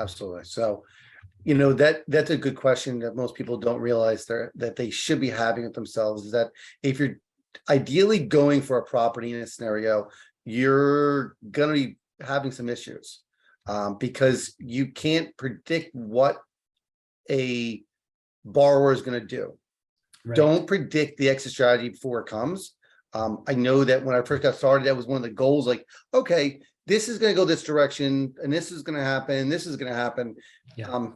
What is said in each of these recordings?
Absolutely. So, that's a good question that most people don't realize that they should be having it themselves, is that if you're ideally going for a property in a scenario, you're going to be having some issues because you can't predict what a borrower is going to do. Right. Don't predict the exit strategy before it comes. I know that when I first got started, that was one of the goals, like, okay, this is going to go this direction and this is going to happen. This is going to happen. Yeah.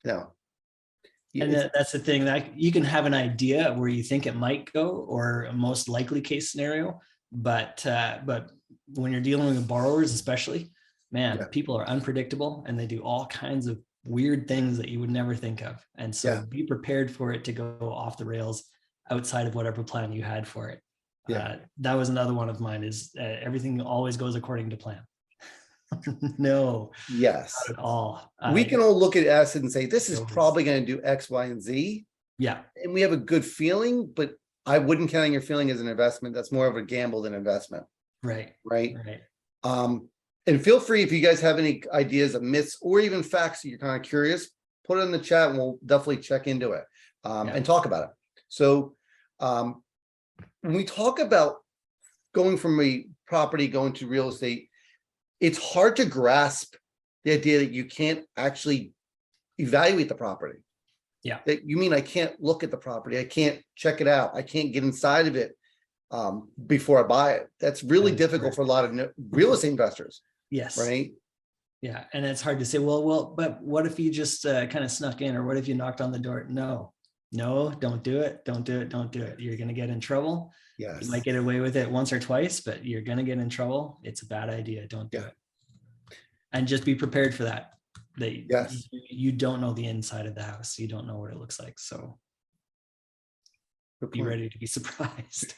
No. And that's the thing, that you can have an idea of where you think it might go, or a most likely case scenario, but when you're dealing with borrowers, especially, man, people are unpredictable and they do all kinds of weird things that you would never think of. And so be prepared for it to go off the rails outside of whatever plan you had for it. That was another one of mine, is everything always goes according to plan. No, yes, not at all. We can all look at us and say, this is probably going to do X, Y, and Z. Yeah. And we have a good feeling, but I wouldn't count on your feeling as an investment. That's more of a gamble than investment. Right. And feel free, if you guys have any ideas of myths or even facts that you're kind of curious, put it in the chat and we'll definitely check into it and talk about it. So when we talk about going from a property, going to real estate, it's hard to grasp the idea that you can't actually evaluate the property. Yeah. That you mean I can't look at the property, I can't check it out, I can't get inside of it before I buy it. That's really difficult for a lot of real estate investors. Yes. Right. Yeah. And it's hard to say, well, but what if you just kind of snuck in, or what if you knocked on the door? No, don't do it. Don't do it. Don't do it. You're going to get in trouble. Yes. You might get away with it once or twice, but you're going to get in trouble. It's a bad idea. Don't do it. And just be prepared for that. You don't know the inside of the house. You don't know what it looks like. So be ready to be surprised.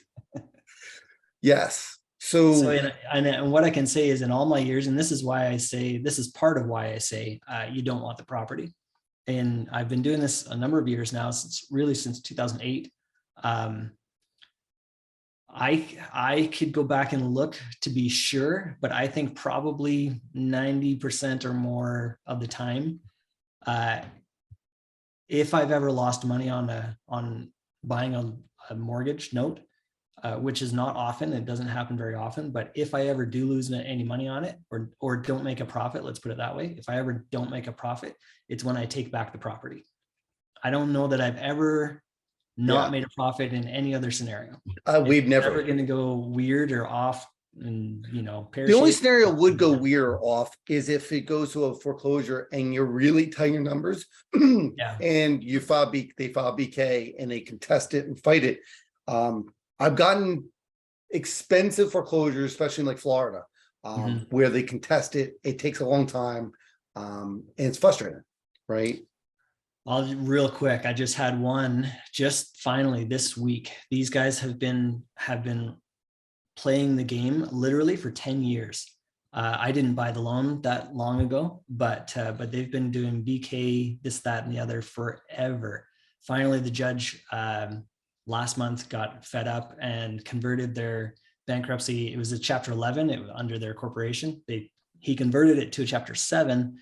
Yes. So and what I can say is, in all my years, and this is why I say, this is part of why I say you don't want the property. And I've been doing this a number of years now, since 2008. I could go back and look to be sure, but I think probably 90% or more of the time, if I've ever lost money on buying a mortgage note, which is not often, it doesn't happen very often, but if I ever do lose any money on it, or don't make a profit, let's put it that way, if I ever don't make a profit, it's when I take back the property. I don't know that I've ever not made a profit in any other scenario. We've never going to go weird or off, and the only scenario would go weird or off is if it goes to a foreclosure and you're really tight your numbers and you they file BK and they contest it and fight it. I've gotten expensive foreclosures, especially in like Florida, where they contest it. It takes a long time, and it's frustrating, right? Real quick, I just had one just finally this week. These guys have been playing the game literally for 10 years. I didn't buy the loan that long ago, but they've been doing BK, this, that, and the other forever. Finally, the judge last month got fed up and converted their bankruptcy. It was a Chapter 11, it was under their corporation. He converted it to a Chapter 7,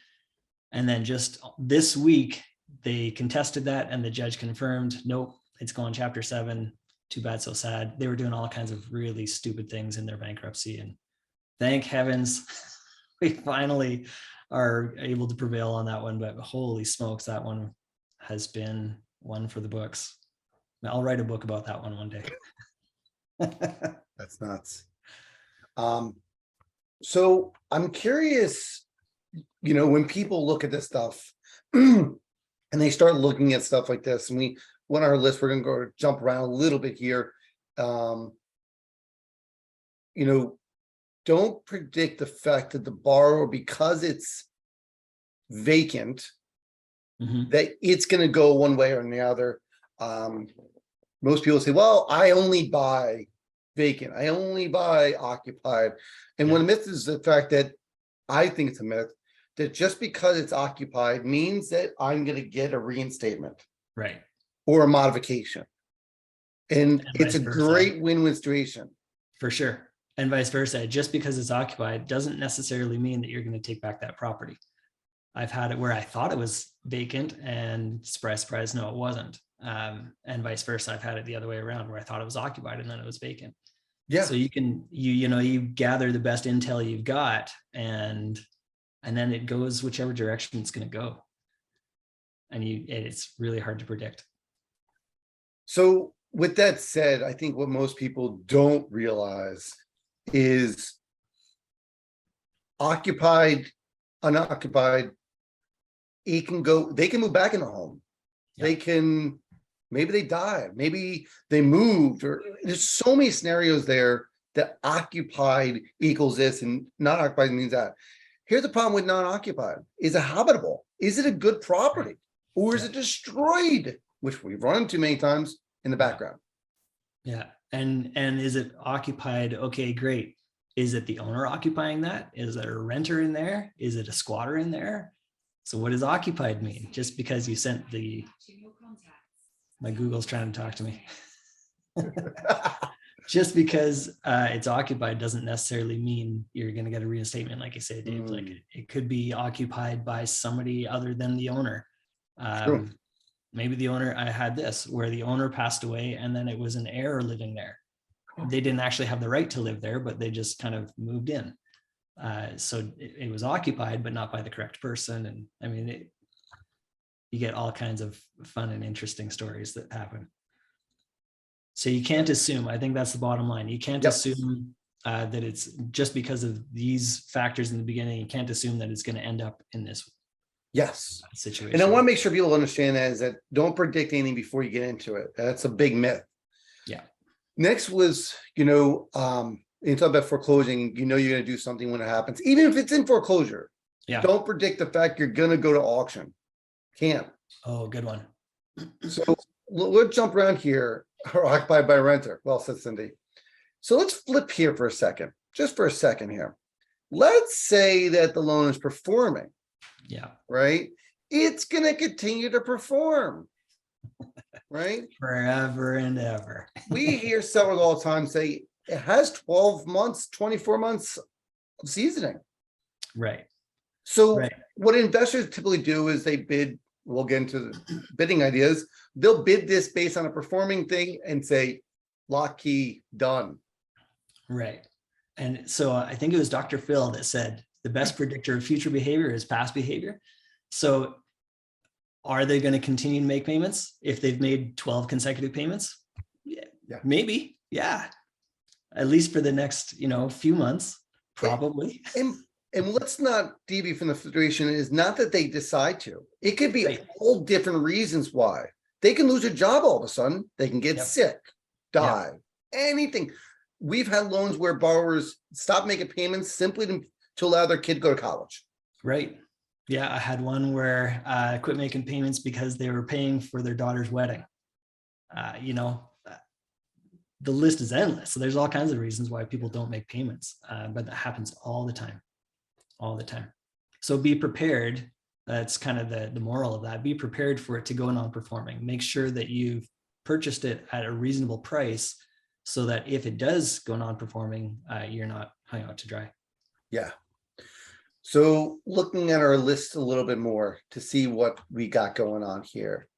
and then just this week they contested that, and the judge confirmed, nope, it's going Chapter 7. Too bad, so sad. They were doing all kinds of really stupid things in their bankruptcy, and thank heavens we finally are able to prevail on that one. But holy smokes, that one has been one for the books. I'll write a book about that one day. That's nuts. So I'm curious, when people look at this stuff and they start looking at stuff like this, and we on our list, we're going to go jump around a little bit here. Don't predict the fact that the borrower, because it's vacant, that it's going to go one way or the other. Most people say, well, I only buy vacant, I only buy occupied. And one myth is the fact that, I think it's a myth, that just because it's occupied means that I'm going to get a reinstatement. Right. Or a modification. And it's a great win-win situation. For sure. And vice versa. Just because it's occupied doesn't necessarily mean that you're going to take back that property. I've had it where I thought it was vacant and surprise, surprise, no, it wasn't. And vice versa. I've had it the other way around where I thought it was occupied and then it was vacant. Yeah. So you gather the best intel you've got and then it goes whichever direction it's going to go. And it's really hard to predict. So with that said, I think what most people don't realize is occupied, unoccupied, they can move back in a home. Yeah. They can, maybe they died, maybe they moved, or there's so many scenarios there that occupied equals this and not occupied means that. Here's the problem with non-occupied. Is it habitable? Is it a good property? Or is it destroyed? Which we've run into many times in the background. Yeah. And is it occupied? Okay, great. Is it the owner occupying that? Is there a renter in there? Is it a squatter in there? So what does occupied mean? Just because you sent my Google's trying to talk to me. Just because it's occupied doesn't necessarily mean you're going to get a reinstatement. Like you say, Dave, like it could be occupied by somebody other than the owner. Maybe the owner, I had this where the owner passed away and then it was an heir living there. They didn't actually have the right to live there, but they just kind of moved in. So it was occupied, but not by the correct person. And I mean, you get all kinds of fun and interesting stories that happen. So you can't assume, I think that's the bottom line. You can't assume that it's just because of these factors in the beginning, you can't assume that it's going to end up in this situation. And I want to make sure people understand that is that don't predict anything before you get into it. That's a big myth. Yeah. Next was, you talk about foreclosing, you're going to do something when it happens, even if it's in foreclosure. Yeah. Don't predict the fact you're going to go to auction. Can't. Oh, good one. So let's jump around here. Or occupied by renter. Well said, Cindy. So let's flip here for a second, just for a second here. Let's say that the loan is performing. Yeah. Right. It's going to continue to perform. Right. Forever and ever. We hear sellers all the time say it has 12 months, 24 months of seasoning. Right. So what investors typically do is they bid. We'll get into the bidding ideas. They'll bid this based on a performing thing and say, lock, key, done. Right. And so I think it was Dr. Phil that said the best predictor of future behavior is past behavior. So are they going to continue to make payments if they've made 12 consecutive payments? Yeah. Maybe. Yeah. At least for the next, few months, probably. And let's not deviate from the situation. Is not that they decide to. It could be all different reasons why. They can lose a job all of a sudden. They can get sick, die, anything. We've had loans where borrowers stop making payments simply to allow their kid to go to college. Right. Yeah, I had one where I quit making payments because they were paying for their daughter's wedding. The list is endless. So there's all kinds of reasons why people don't make payments, but that happens all the time. So be prepared. That's kind of the moral of that. Be prepared for it to go non-performing. Make sure that you've purchased it at a reasonable price so that if it does go non-performing, you're not hung out to dry. Yeah. So looking at our list a little bit more to see what we got going on here.